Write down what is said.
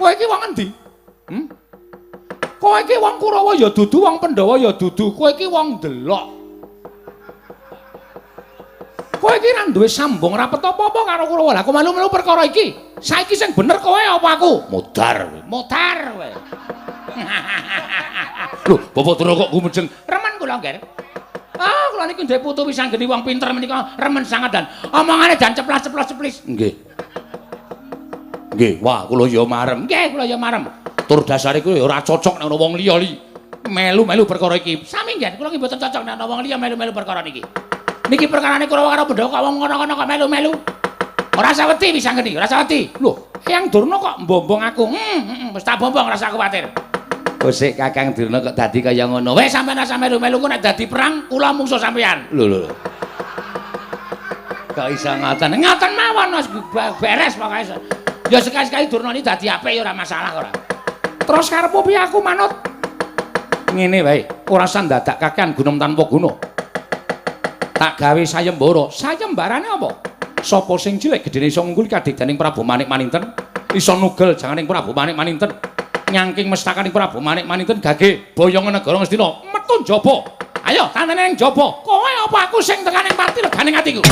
Kowe iki wong endi? Kowe iki wong Kurawa ya dudu, wong Pandhawa ya dudu. Kowe iki wong ndelok. Kowe iki ra duwe sambung rapet apa-apa karo Kurawa. Lah kok melu-melu perkara iki? Saiki sing bener kowe apa aku? Modar kowe. Lho, Bapak Dura kok gumejeng. Remen kula, Nger. Kula niki ndek putu wis anggeni wong pinter menika remen sanget dan omongane dan ceplas-ceplos-ceplis. Nggih. Nggih, wah kula ya marem. Nggih, kula ya marem. Tur dasare kuwi ora cocok nek ana wong liya li. Melu-melu perkara iki. Sami nggih, kula ki mboten cocok nek ana wong liya melu-melu perkara niki. Niki perkarane Kurawa karo Pandhawa kok wong ngono-ngono kok melu-melu. Ora usah wedi wis anggeni, ora usah wedi. Lho, Hyang Durna kok mbombong aku. Wis tak bombong ora usah kuwatir. Sik Kakang Durna kok dadi kaya ngono. Wis sampeyan asa melu-melu ku nek dadi perang kula mungsuh sampeyan. Lho. Kok iso ngoten? Ngoten mawon Mas beres pokoke. Ya sekali-sekali Durna iki dadi apik ya ora masalah ora. Terus karepmu piye aku manut? Ngene wae, ora usah dadak kakean gunung tanpa guna. Tak gawe sayembara. Sayembarane apa? Sapa sing cilik gedene iso ngunggul kadikdaning Prabu Manik Maninten, iso nugel janganing Prabu Manik Maninten. Nyangking mestakaning Prabu Manik Maninten gage boyong negara Ngastina metu njaba. Ayo tandane ning njaba. Kowe apa aku sing tekaning pati leganing atiku?